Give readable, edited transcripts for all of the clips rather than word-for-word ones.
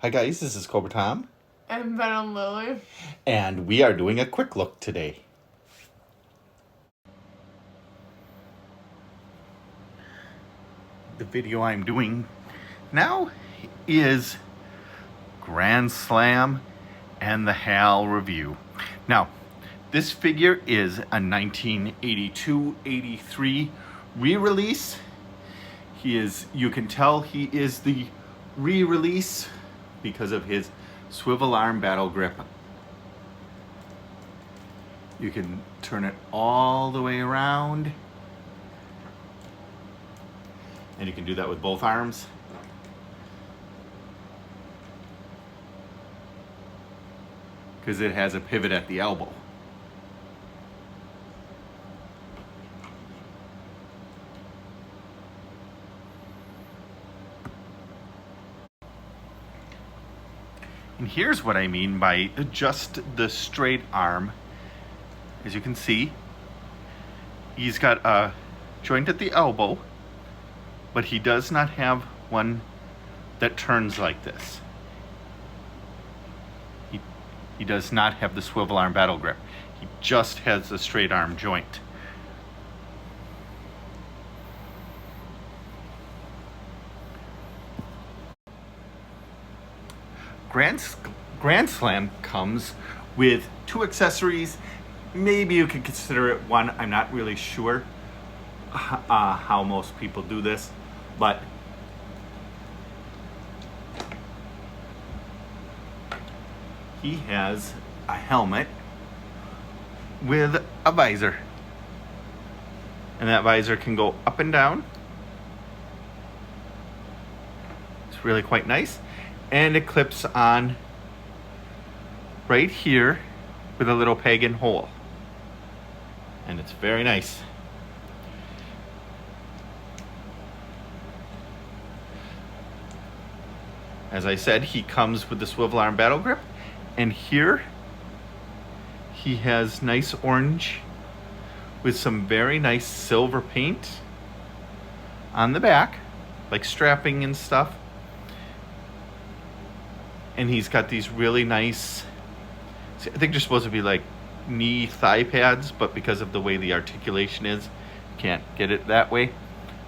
Hi guys, this is Cobra Tom, And Venom Lily. and we are doing a quick look today. The video I'm doing now is Grand Slam and the HAL review. Now, this figure is a 1982-83 re-release. You can tell he is the re-release because of his swivel arm battle grip. You can turn it all the way around, and you can do that with both arms. Because it has a pivot at the elbow. And here's what I mean by just the straight arm. As you can see, he's got a joint at the elbow, but he does not have one that turns like this. He does not have the swivel arm battle grip. He just has the straight arm joint. Grand Slam comes with two accessories. Maybe you could consider it one. I'm not really sure how most people do this, but he has a helmet with a visor, and that visor can go up and down. It's really quite nice, and it clips on right here with a little peg and hole, and it's very nice. As I said, he comes with the swivel arm battle grip, and here he has nice orange with some very nice silver paint on the back, like strapping and stuff. And he's got these really nice, I think they're supposed to be like knee thigh pads, but because of the way the articulation is, can't get it that way.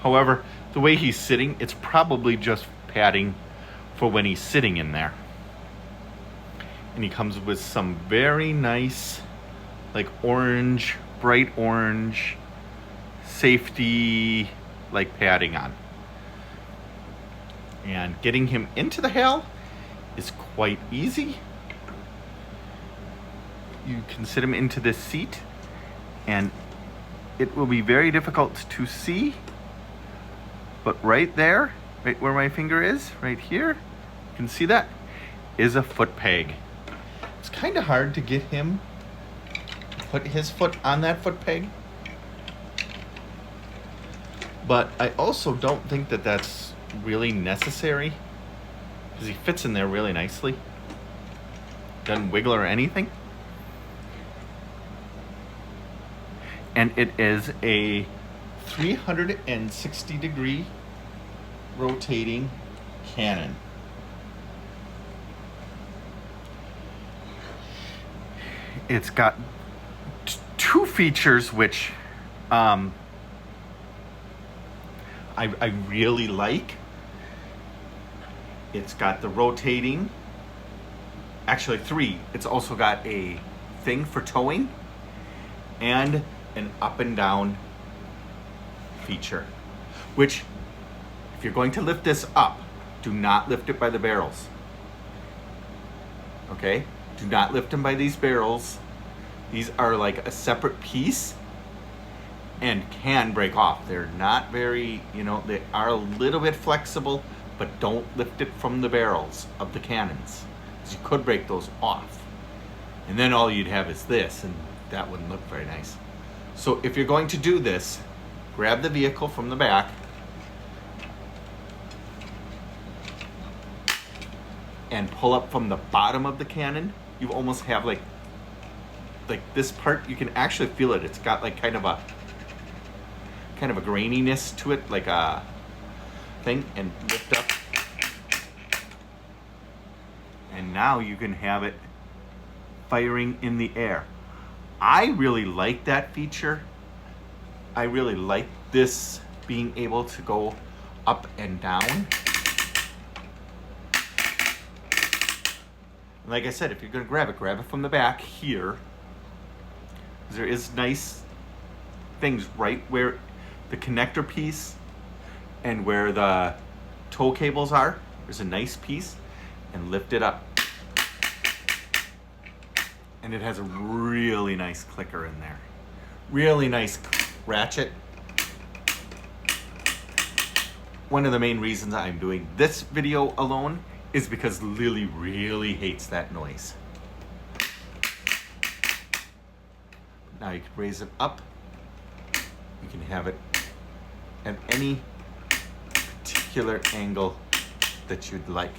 However, the way he's sitting, it's probably just padding for when he's sitting in there. And he comes with some very nice, like orange, bright orange, safety, like padding on. And getting him into the HAL is quite easy. You can sit him into this seat, and it will be very difficult to see, but right there, right where my finger is, right here, you can see that, is a foot peg. It's kind of hard to get him to put his foot on that foot peg, but I also don't think that that's really necessary, because he fits in there really nicely. Doesn't wiggle or anything. And it is a 360 degree rotating cannon. It's got two features which I really like. It's got the rotating, actually three. It's also got a thing for towing and an up and down feature, which if you're going to lift this up, do not lift it by the barrels. Okay? Do not lift them by these barrels. These are like a separate piece and can break off. They're not very, they are a little bit flexible, but don't lift it from the barrels of the cannons, because you could break those off. And then all you'd have is this, and that wouldn't look very nice. So if you're going to do this, grab the vehicle from the back and pull up from the bottom of the cannon. You almost have like this part, you can actually feel it. It's got like kind of a graininess to it, like a thing, and lift up. and now you can have it firing in the air. I really like that feature. I really like this being able to go up and down. Like I said, if you're going to grab it from the back here. There is nice things right where the connector piece and where the tow cables are. There's a nice piece, and lift it up. And it has a really nice clicker in there. Really nice ratchet. One of the main reasons I'm doing this video alone is because Lily really hates that noise. Now you can raise it up. You can have it at any particular angle that you'd like.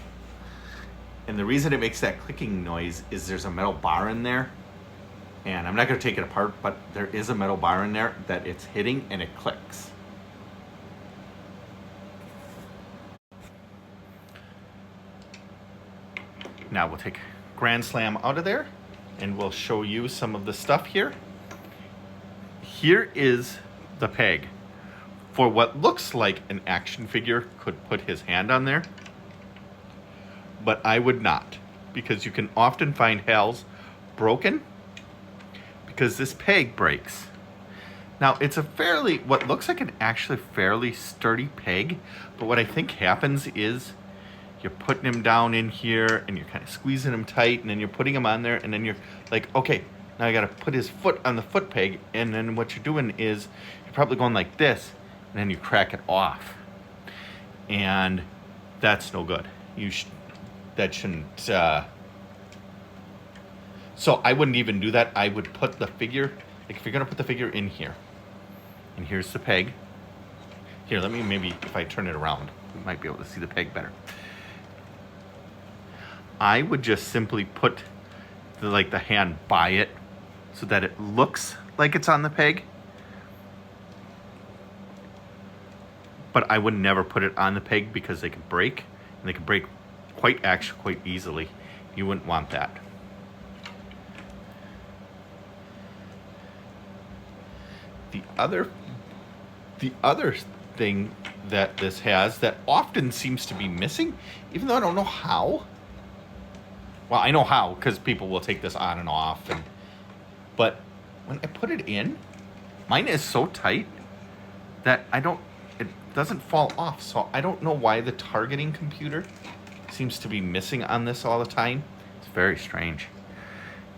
And the reason it makes that clicking noise is there's a metal bar in there. And I'm not going to take it apart, but there is a metal bar in there that it's hitting and it clicks. Now we'll take Grand Slam out of there and we'll show you some of the stuff here. Here is the peg for what looks like an action figure could put his hand on there, but I would not, because you can often find HALs broken because this peg breaks. Now it's a fairly, what looks like an actually fairly sturdy peg, but what I think happens is you're putting him down in here and you're kind of squeezing him tight, and then you're putting him on there, and then you're like, okay, now I gotta put his foot on the foot peg, and then what you're doing is you're probably going like this, and then you crack it off, and that's no good. That shouldn't. So I wouldn't even do that. I would put the figure, like if you're gonna put the figure in here, and here's the peg. Here, let me maybe if I turn it around, we might be able to see the peg better. I would just simply put the hand by it so that it looks like it's on the peg. But I would never put it on the peg because they could break, and they could break quite easily. You wouldn't want that. The other thing that this has that often seems to be missing, even though I don't know how. Well, I know how, because people will take this on and off, but when I put it in, mine is so tight that it doesn't fall off. So I don't know why the targeting computer seems to be missing on this all the time. It's very strange.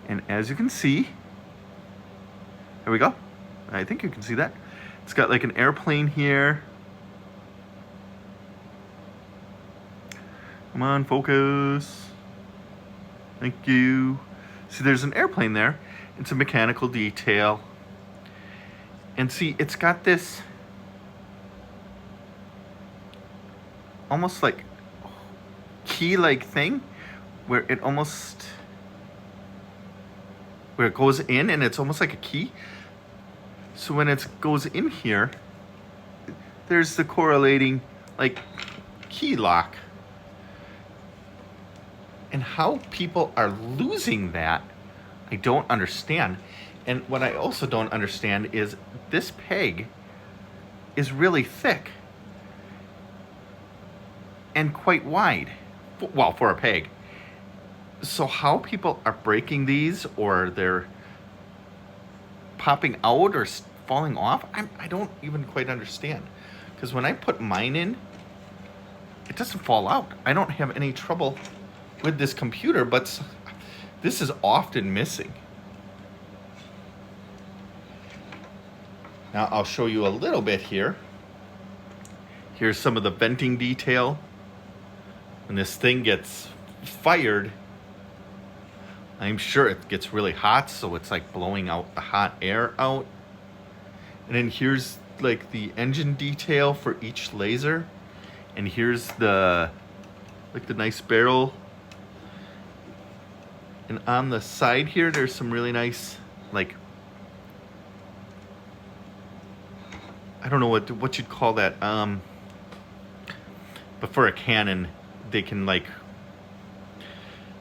And as you can see, there we go. I think you can see that. It's got like an airplane here. Come on, focus. Thank you. See, there's an airplane there. It's a mechanical detail. And see, it's got this almost like key-like thing where it goes in, and it's almost like a key. So when it goes in here, there's the correlating like key lock. And how people are losing that, I don't understand. And what I also don't understand is this peg is really thick and quite wide. Well, for a peg. So how people are breaking these, or they're popping out or falling off, I don't even quite understand. Because when I put mine in, it doesn't fall out. I don't have any trouble with this computer, but this is often missing. Now I'll show you a little bit here. Here's some of the venting detail. When this thing gets fired, I'm sure it gets really hot, so it's like blowing out the hot air out. And then here's like the engine detail for each laser. And here's the nice barrel. And on the side here, there's some really nice, like, I don't know what you'd call that. But for a cannon, they can like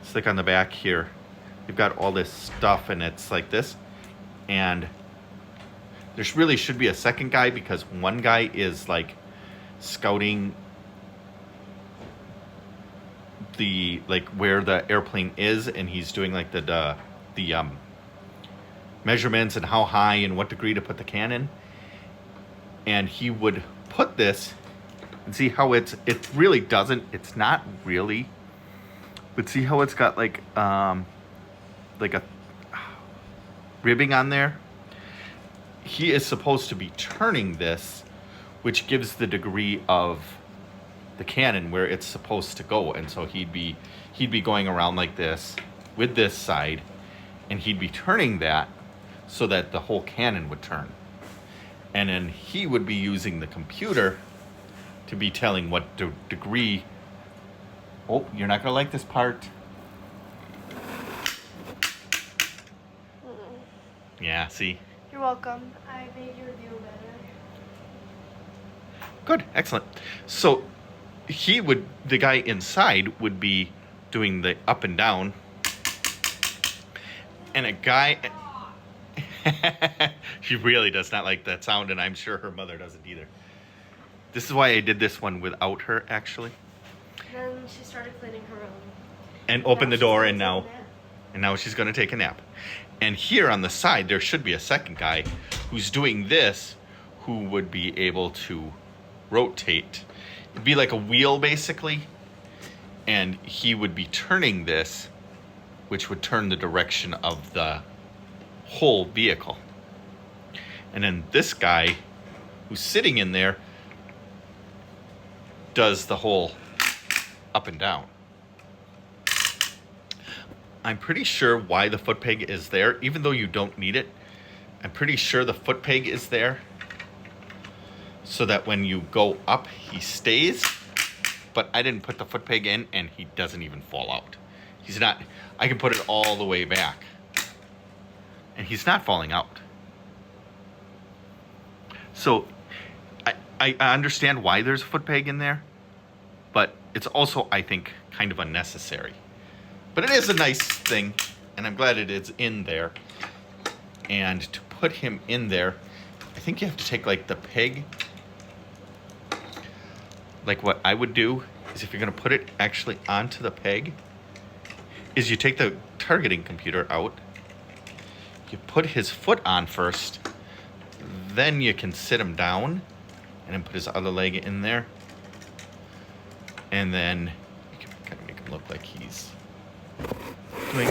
Let's look on the back here. You've got all this stuff, and it's like this. And there really should be a second guy, because one guy is like scouting the where the airplane is, and he's doing like the measurements and how high and what degree to put the cannon. And he would put this and see how it really doesn't, it's not really, but see how it's got like a ribbing on there. He is supposed to be turning this, which gives the degree of the cannon where it's supposed to go. And so he'd be going around like this with this side, and he'd be turning that so that the whole cannon would turn. And then he would be using the computer to be telling what degree. Oh, you're not gonna like this part. Yeah, see? You're welcome. I made your review better. Good, excellent. So the guy inside would be doing the up and down. And a guy, she really does not like that sound, and I'm sure her mother doesn't either. This is why I did this one without her, actually. Then she started cleaning her room. And opened the door, and now she's going to take a nap. And here on the side, there should be a second guy who's doing this, who would be able to rotate. It'd be like a wheel, basically. And he would be turning this, which would turn the direction of the whole vehicle. And then this guy who's sitting in there does the whole up and down. I'm pretty sure why the foot peg is there, even though you don't need it. I'm pretty sure the foot peg is there so that when you go up, he stays. But I didn't put the foot peg in, and he doesn't even fall out. He's not, I can put it all the way back, and he's not falling out. So I understand why there's a foot peg in there, but it's also, I think, kind of unnecessary. But it is a nice thing, and I'm glad it is in there. And to put him in there, I think you have to take like the peg. Like what I would do is, if you're going to put it actually onto the peg, is you take the targeting computer out, you put his foot on first, then you can sit him down, and then put his other leg in there, and then you can kind of make him look like he's doing.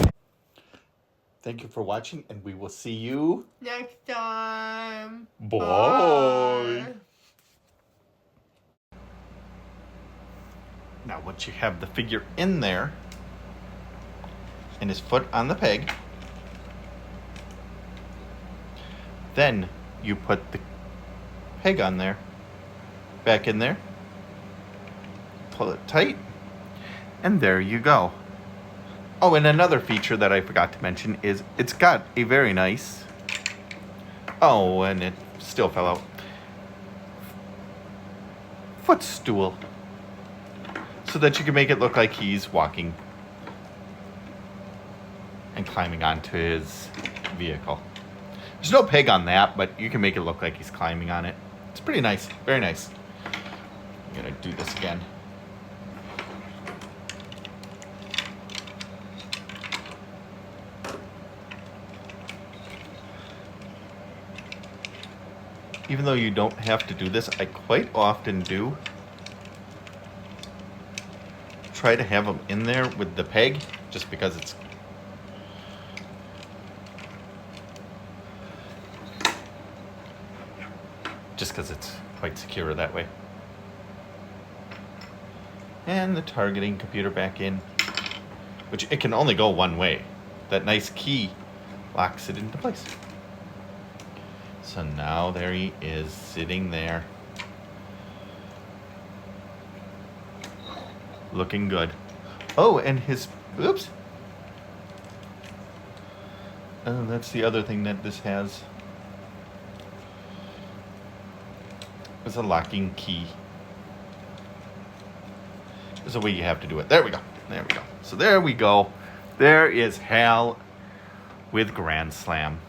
Thank you for watching, and we will see you Next time. Bye. Now, once you have the figure in there and his foot on the peg, then you put the peg on there, back in there, pull it tight, and there you go. Oh, and another feature that I forgot to mention is it's got a very nice, oh, and it still fell out, footstool, so that you can make it look like he's walking and climbing onto his vehicle. There's no peg on that, but you can make it look like he's climbing on it. It's pretty nice, very nice. I'm gonna do this again. Even though you don't have to do this, I quite often do try to have them in there with the peg, just because it's quite secure that way. And the targeting computer back in, which it can only go one way. That nice key locks it into place. So now there he is, sitting there, looking good. Oh, and his, oops. Oh, that's the other thing that this has. It's a locking key. There's a way you have to do it. There we go. There we go. So there we go. There is HAL with Grand Slam.